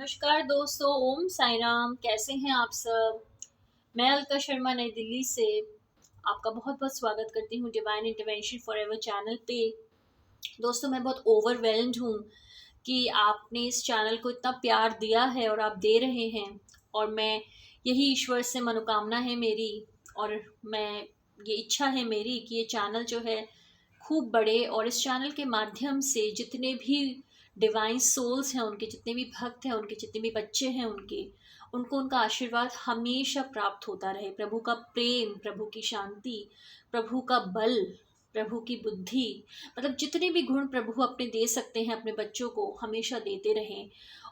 नमस्कार दोस्तों, ओम साई राम। कैसे हैं आप सब? मैं अलका शर्मा नई दिल्ली से आपका बहुत बहुत स्वागत करती हूँ डिवाइन इंटरवेंशन फॉरएवर चैनल पे। दोस्तों, मैं बहुत ओवरवेल्म्ड हूँ कि आपने इस चैनल को इतना प्यार दिया है और आप दे रहे हैं, और मैं यही ईश्वर से मनोकामना है मेरी, और मैं ये इच्छा है मेरी कि ये चैनल जो है खूब बढ़े, और इस चैनल के माध्यम से जितने भी डिवाइन सोल्स हैं, उनके जितने भी भक्त हैं, उनके जितने भी बच्चे हैं, उनको उनका आशीर्वाद हमेशा प्राप्त होता रहे। प्रभु का प्रेम, प्रभु की शांति, प्रभु का बल, प्रभु की बुद्धि, मतलब जितने भी गुण प्रभु अपने दे सकते हैं अपने बच्चों को, हमेशा देते रहें।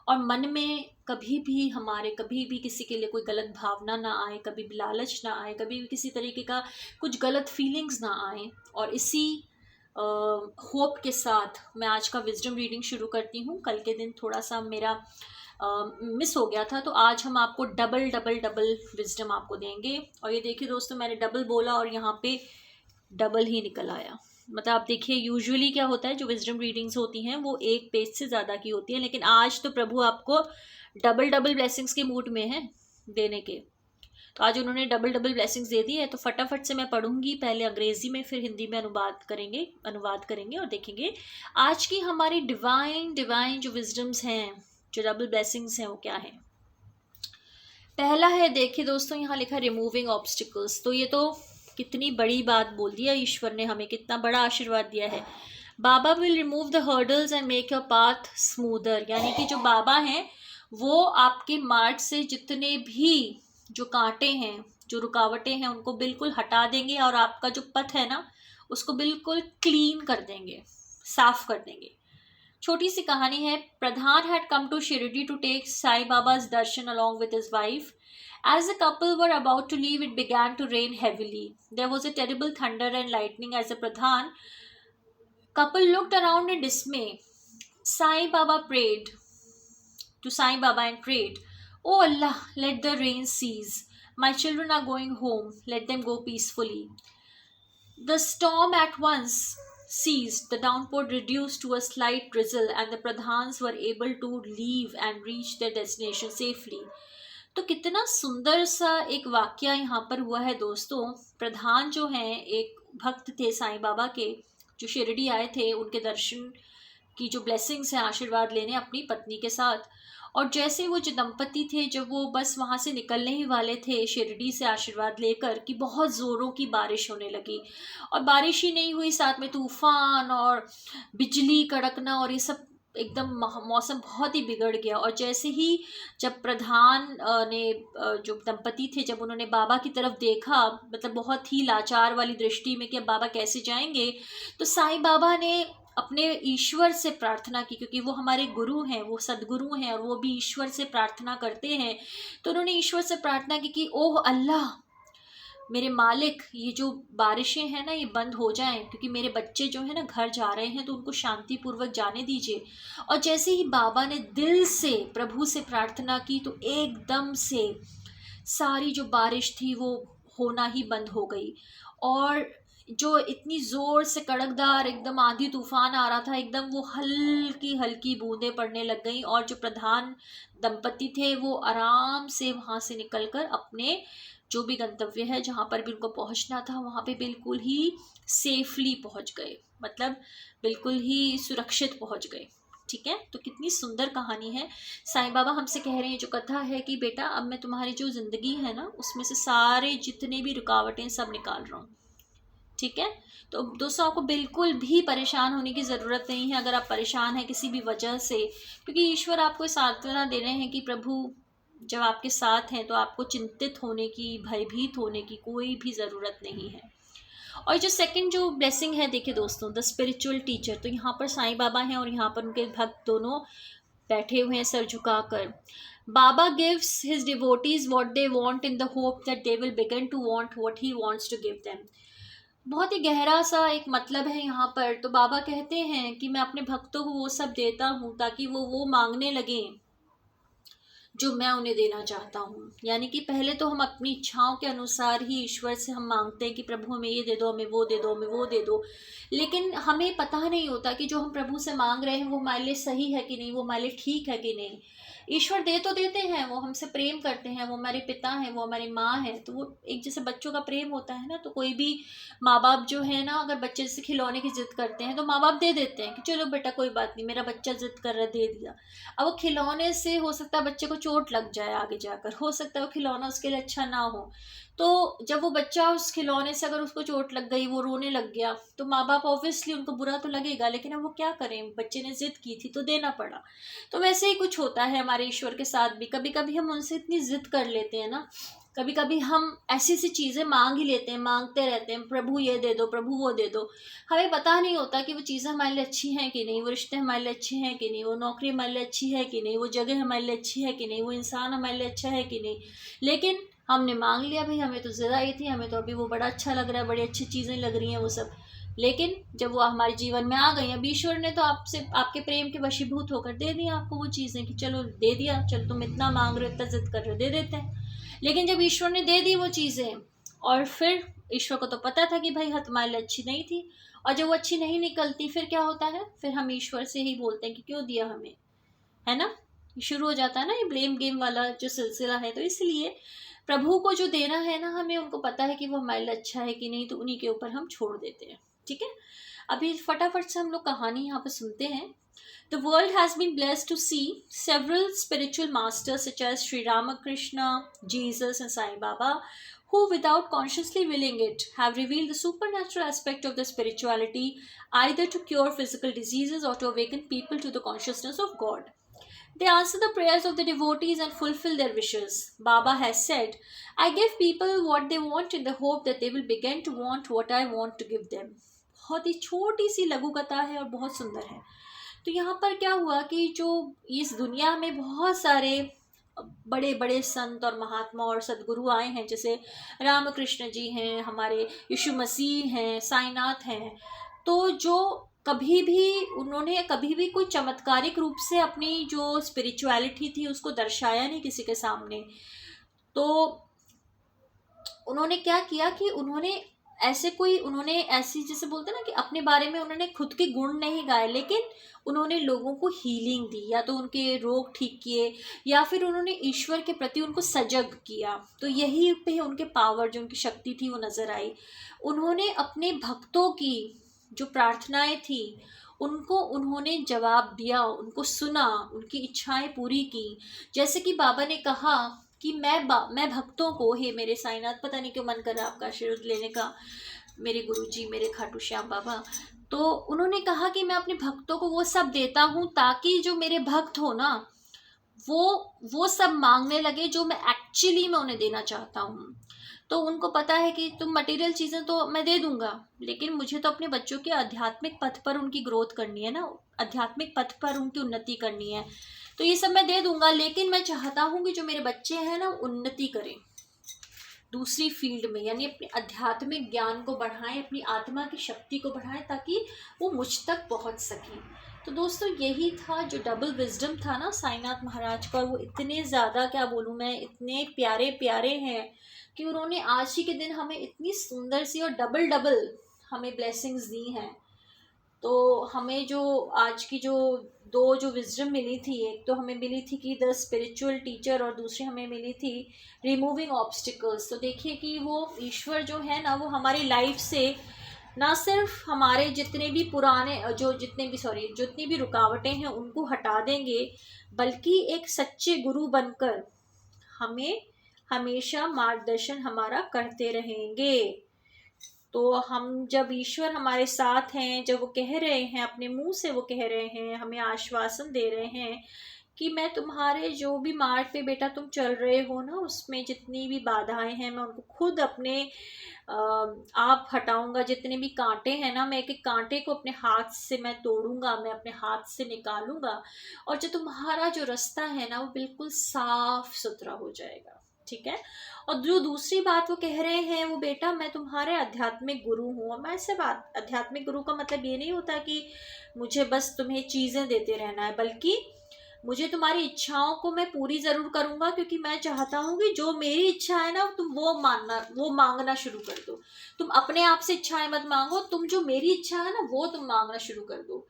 और मन में कभी भी किसी के लिए कोई गलत भावना ना आए, कभी भी लालच ना आए, कभी भी किसी तरीके का कुछ गलत फीलिंग्स ना आए। और इसी होप के साथ मैं आज का विजडम रीडिंग शुरू करती हूँ। कल के दिन थोड़ा सा मेरा मिस हो गया था, तो आज हम आपको डबल डबल डबल विजडम आपको देंगे। और ये देखिए दोस्तों, मैंने डबल बोला और यहाँ पे डबल ही निकल आया। मतलब आप देखिए, यूजुअली क्या होता है, जो विजडम रीडिंग्स होती हैं वो एक पेज से ज़्यादा की होती है, लेकिन आज तो प्रभु आपको डबल डबल ब्लेसिंग्स के मूड में है देने के। तो आज उन्होंने डबल डबल ब्लेसिंग्स दे दी है, तो फटाफट से मैं पढ़ूंगी, पहले अंग्रेजी में फिर हिंदी में अनुवाद करेंगे और देखेंगे आज की हमारी डिवाइन डिवाइन जो विजडम्स हैं, जो डबल ब्लेसिंग्स हैं, वो क्या है। पहला है, देखिए दोस्तों, यहाँ लिखा रिमूविंग ऑब्स्टिकल्स। तो ये तो कितनी बड़ी बात बोल दिया ईश्वर ने, हमें कितना बड़ा आशीर्वाद दिया है। Baba will remove the hurdles and make your path smoother. यानी कि जो बाबा हैं वो आपके मार्ग से जितने भी जो कांटे हैं, जो रुकावटें हैं, उनको बिल्कुल हटा देंगे, और आपका जो पथ है ना, उसको बिल्कुल क्लीन कर देंगे, साफ कर देंगे। छोटी सी कहानी है। प्रधान had come to Shirdi to take Sai Baba's darshan along with his wife. As the couple were about to leave, it began to rain heavily. There was a terrible thunder and lightning as the Pradhan couple looked around in dismay. Sai Baba prayed to Sai Baba and prayed, "Oh Allah, let the rain cease. My children are going home. Let them go peacefully." The storm at once ceased, the downpour reduced to a slight drizzle, and the Pradhans were able to leave and reach their destination safely. तो कितना सुंदर सा एक वाक्य यहाँ पर हुआ है दोस्तों। प्रधान जो हैं, एक भक्त थे साईं बाबा के, जो शिरडी आए थे, उनके दर्शन की जो ब्लेसिंग्स हैं, आशीर्वाद लेने अपनी पत्नी के साथ। और जैसे वो जो दंपति थे, जब वो बस वहाँ से निकलने ही वाले थे शिरडी से आशीर्वाद लेकर, कि बहुत ज़ोरों की बारिश होने लगी। और बारिश ही नहीं हुई, साथ में तूफान और बिजली कड़कना, और ये सब एकदम मौसम बहुत ही बिगड़ गया। और जैसे ही जब प्रधान ने जो दंपति थे, जब उन्होंने बाबा की तरफ देखा, मतलब बहुत ही लाचार वाली दृष्टि में कि अब बाबा कैसे जाएंगे, तो साईं बाबा ने अपने ईश्वर से प्रार्थना की, क्योंकि वो हमारे गुरु हैं, वो सदगुरु हैं, और वो भी ईश्वर से प्रार्थना करते हैं। तो उन्होंने ईश्वर से प्रार्थना की कि ओह अल्लाह, मेरे मालिक, ये जो बारिशें हैं ना, ये बंद हो जाएं, क्योंकि मेरे बच्चे जो है ना घर जा रहे हैं, तो उनको शांति पूर्वक जाने दीजिए। और जैसे ही बाबा ने दिल से प्रभु से प्रार्थना की, तो एकदम से सारी जो बारिश थी वो होना ही बंद हो गई। और जो इतनी ज़ोर से कड़कदार एकदम आंधी तूफान आ रहा था, एकदम वो हल्की हल्की बूंदें पड़ने लग गई, और जो प्रधान दंपति थे वो आराम से वहाँ से निकलकर अपने जो भी गंतव्य है, जहाँ पर भी उनको पहुँचना था, वहाँ पे बिल्कुल ही सेफली पहुँच गए, मतलब बिल्कुल ही सुरक्षित पहुँच गए। ठीक है, तो कितनी सुंदर कहानी है। साईं बाबा हमसे कह रहे हैं, जो कथा है, कि बेटा अब मैं तुम्हारी जो ज़िंदगी है ना, उसमें से सारे जितने भी रुकावटें सब निकाल रहा हूँ। ठीक है, तो दोस्तों, आपको बिल्कुल भी परेशान होने की ज़रूरत नहीं है। अगर आप परेशान हैं किसी भी वजह से, क्योंकि ईश्वर आपको सांत्वना दे रहे हैं कि प्रभु जब आपके साथ हैं, तो आपको चिंतित होने की, भयभीत होने की कोई भी ज़रूरत नहीं है। और जो सेकंड जो ब्लेसिंग है, देखिए दोस्तों, द स्पिरिचुअल टीचर। तो यहाँ पर साईं बाबा हैं और यहाँ पर उनके भक्त दोनों बैठे हुए हैं सर झुकाकर। Baba gives his devotees what they want in the hope that they will begin to want what he wants to give them. बहुत ही गहरा सा एक मतलब है यहाँ पर। तो बाबा कहते हैं कि मैं अपने भक्तों को वो सब देता हूँ ताकि वो मांगने लगें जो मैं उन्हें देना चाहता हूँ। यानी कि पहले तो हम अपनी इच्छाओं के अनुसार ही ईश्वर से हम मांगते हैं कि प्रभु हमें ये दे दो, हमें वो दे दो, हमें वो दे दो, लेकिन हमें पता नहीं होता कि जो हम प्रभु से मांग रहे हैं वो हमारे लिए सही है कि नहीं, वो हमारे लिए ठीक है कि नहीं। ईश्वर दे तो देते हैं, वो हमसे प्रेम करते हैं, वो हमारे पिता हैं, वो हमारी माँ है, तो वो एक जैसे बच्चों का प्रेम होता है ना, तो कोई भी माँ बाप जो है ना, अगर बच्चे से खिलौने की जिद करते हैं तो माँ बाप दे देते हैं कि चलो बेटा कोई बात नहीं, मेरा बच्चा जिद कर रहा, दे दिया। अब वो खिलौने से हो सकता है बच्चे को चोट लग जाए, आगे जाकर हो सकता है वो खिलौना उसके लिए अच्छा ना हो। तो जब वो बच्चा उस खिलौने से अगर उसको चोट लग गई, वो रोने लग गया, तो माँ बाप ऑब्वियसली उनको बुरा तो लगेगा, लेकिन अब वो क्या करें, बच्चे ने जिद की थी तो देना पड़ा। तो वैसे ही कुछ होता है हमारे ईश्वर के साथ भी, कभी कभी हम उनसे इतनी जिद कर लेते हैं ना, कभी कभी हम ऐसी ऐसी चीज़ें मांग ही लेते हैं, मांगते रहते हैं, प्रभु ये दे दो, प्रभु वो दे दो। हमें पता नहीं होता कि वो चीज़ें हमारे लिए अच्छी हैं कि नहीं, वो रिश्ते हमारे लिए अच्छे हैं कि नहीं, वो नौकरी हमारे लिए अच्छी है कि नहीं, वो जगह हमारे लिए अच्छी है कि नहीं, वो इंसान हमारे लिए अच्छा है कि नहीं। लेकिन हमने मांग लिया, भाई हमें तो ज़िद आई थी, हमें तो अभी वो बड़ा अच्छा लग रहा है, बड़ी अच्छी चीज़ें लग रही हैं वो सब। लेकिन जब वो हमारे जीवन में आ गई, अब ईश्वर ने तो आपसे आपके प्रेम के वशीभूत होकर दे दिया आपको वो चीज़ें कि चलो दे दिया, चलो तुम इतना मांग रहे हो, इतना जिद कर रहे हो, दे देते हैं। लेकिन जब ईश्वर ने दे दी वो चीज़ें, और फिर ईश्वर को तो पता था कि भाई हाँ तुम्हारे लिए अच्छी नहीं थी, और जब वो अच्छी नहीं निकलती फिर क्या होता है, फिर हम ईश्वर से ही बोलते हैं कि क्यों दिया हमें, है ना। शुरू हो जाता है ना ये ब्लेम गेम वाला जो सिलसिला है। तो इसलिए प्रभु को जो देना है ना, हमें उनको पता है कि वो हमारे लिए अच्छा है कि नहीं, तो उन्हीं के ऊपर हम छोड़ देते हैं। ठीक है, अभी फटाफट से हम लोग कहानी यहाँ पे सुनते हैं। The world has been blessed to see several spiritual masters such as Sri Ramakrishna, Jesus and Sai Baba, who without consciously willing it have revealed the supernatural aspect of the spirituality, either to cure physical diseases or to awaken people to the consciousness of God. They answer the prayers of the devotees and fulfill their wishes. Baba has said, I give people what they want in the hope that they will begin to want what I want to give them. बहुत ही छोटी सी लघु कथा है और बहुत सुंदर है। तो यहाँ पर क्या हुआ कि जो इस दुनिया में बहुत सारे बड़े बड़े संत और महात्मा और सदगुरु आए हैं, जैसे रामकृष्ण जी हैं, हमारे यीशु मसीह हैं, साईनाथ हैं, तो जो उन्होंने कभी भी कोई चमत्कारिक रूप से अपनी जो स्पिरिचुअलिटी थी उसको दर्शाया नहीं किसी के सामने। तो उन्होंने क्या किया कि उन्होंने ऐसी जैसे बोलते हैं ना कि अपने बारे में उन्होंने खुद के गुण नहीं गाए, लेकिन उन्होंने लोगों को हीलिंग दी, या तो उनके रोग ठीक किए, या फिर उन्होंने ईश्वर के प्रति उनको सजग किया। तो यही पे उनके पावर, जो उनकी शक्ति थी वो नजर आई। उन्होंने अपने भक्तों की जो प्रार्थनाएं थी उनको उन्होंने जवाब दिया, उनको सुना, उनकी इच्छाएं पूरी की। जैसे कि बाबा ने कहा कि मैं भक्तों को, हे मेरे साईनाथ, पता नहीं क्यों मन कर रहा आपका आशीर्वाद लेने का, मेरे गुरुजी, मेरे खाटू श्याम बाबा। तो उन्होंने कहा कि मैं अपने भक्तों को वो सब देता हूँ ताकि जो मेरे भक्त हो ना, वो सब मांगने लगे जो मैं एक्चुअली में उन्हें देना चाहता हूँ। तो उनको पता है कि तुम मटेरियल चीज़ें तो मैं दे दूंगा, लेकिन मुझे तो अपने बच्चों के आध्यात्मिक पथ पर उनकी ग्रोथ करनी है ना, आध्यात्मिक पथ पर उनकी उन्नति करनी है। तो ये सब मैं दे दूंगा, लेकिन मैं चाहता हूँ कि जो मेरे बच्चे हैं ना उन्नति करें दूसरी फील्ड में, यानी अपने आध्यात्मिक ज्ञान को बढ़ाएं, अपनी आत्मा की शक्ति को बढ़ाएं, ताकि वो मुझ तक पहुँच सकें। तो दोस्तों यही था जो डबल विजडम था ना साईनाथ महाराज का। वो इतने ज़्यादा, क्या बोलूँ मैं, इतने प्यारे प्यारे हैं कि उन्होंने आज ही के दिन हमें इतनी सुंदर सी और डबल डबल हमें ब्लेसिंग्स दी हैं। तो हमें जो आज की जो दो जो विजडम मिली थी, एक तो हमें मिली थी कि द स्पिरिचुअल टीचर, और दूसरी हमें मिली थी रिमूविंग ऑब्स्टिकल्स। तो देखिए कि वो ईश्वर जो है ना, वो हमारी लाइफ से ना सिर्फ हमारे जितने भी रुकावटें हैं उनको हटा देंगे, बल्कि एक सच्चे गुरु बनकर हमें हमेशा मार्गदर्शन हमारा करते रहेंगे। तो हम जब ईश्वर हमारे साथ हैं, जब वो कह रहे हैं, अपने मुंह से वो कह रहे हैं, हमें आश्वासन दे रहे हैं कि मैं तुम्हारे जो भी मार्ग पे बेटा तुम चल रहे हो ना, उसमें जितनी भी बाधाएं हैं मैं उनको खुद अपने आप हटाऊंगा। जितने भी कांटे हैं ना, मैं एक एक कांटे को अपने हाथ से मैं तोड़ूंगा, मैं अपने हाथ से निकालूंगा, और जो तुम्हारा जो रास्ता है ना वो बिल्कुल साफ सुथरा हो जाएगा। ठीक है, और जो दूसरी बात वो कह रहे हैं, वो बेटा मैं तुम्हारे आध्यात्मिक गुरु हूँ। और मैं ऐसे बात, आध्यात्मिक गुरु का मतलब ये नहीं होता कि मुझे बस तुम्हें चीज़ें देते रहना है, बल्कि मुझे तुम्हारी इच्छाओं को मैं पूरी ज़रूर करूँगा, क्योंकि मैं चाहता हूँ कि जो मेरी इच्छा है ना तुम वो मांगना शुरू कर दो। तुम अपने आप से इच्छाएं मत मांगो, तुम जो मेरी इच्छा है ना वो तुम मांगना शुरू कर दो।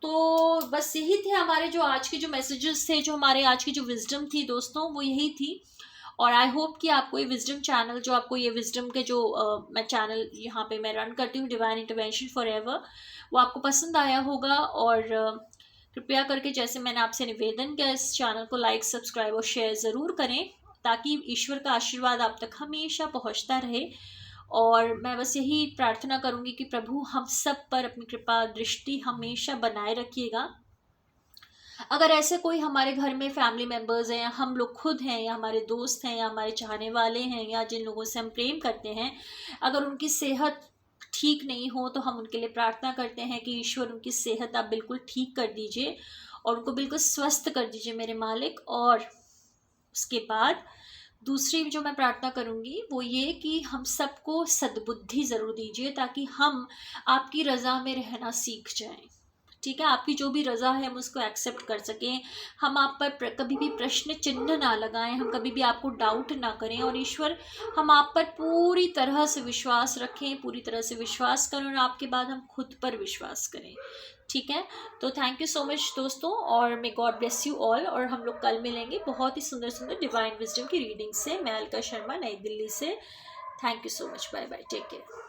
तो बस यही थे हमारे जो आज के जो मैसेजेस थे, जो हमारे आज की जो विजडम थी दोस्तों, वो यही थी। और आई होप कि आपको ये विजडम चैनल, जो आपको ये विजडम के जो मैं चैनल यहाँ पे मैं रन करती हूँ, डिवाइन इंटरवेंशन फॉर एवर, वो आपको पसंद आया होगा। और कृपया करके, जैसे मैंने आपसे निवेदन किया, इस चैनल को लाइक, सब्सक्राइब और शेयर ज़रूर करें, ताकि ईश्वर का आशीर्वाद आप तक हमेशा पहुँचता रहे। और मैं बस यही प्रार्थना करूँगी कि प्रभु हम सब पर अपनी कृपा दृष्टि हमेशा बनाए रखिएगा। अगर ऐसे कोई हमारे घर में फैमिली मेम्बर्स हैं, या हम लोग खुद हैं, या हमारे दोस्त हैं, या हमारे चाहने वाले हैं, या जिन लोगों से हम प्रेम करते हैं, अगर उनकी सेहत ठीक नहीं हो, तो हम उनके लिए प्रार्थना करते हैं कि ईश्वर उनकी सेहत आप बिल्कुल ठीक कर दीजिए और उनको बिल्कुल स्वस्थ कर दीजिए मेरे मालिक। और उसके बाद दूसरी जो मैं प्रार्थना करूंगी वो ये कि हम सबको सद्बुद्धि ज़रूर दीजिए, ताकि हम आपकी रज़ा में रहना सीख जाएं। ठीक है, आपकी जो भी रज़ा है हम उसको एक्सेप्ट कर सकें, हम आप पर कभी भी प्रश्न चिन्ह ना लगाएं, हम कभी भी आपको डाउट ना करें। और ईश्वर, हम आप पर पूरी तरह से विश्वास रखें, पूरी तरह से विश्वास करें, और आपके बाद हम खुद पर विश्वास करें। ठीक है, तो थैंक यू सो मच दोस्तों, और may God bless you all. और हम लोग कल मिलेंगे बहुत ही सुंदर सुंदर डिवाइन विजडम की रीडिंग से। मैं अलका शर्मा, नई दिल्ली से। Thank you so much, bye bye, take care.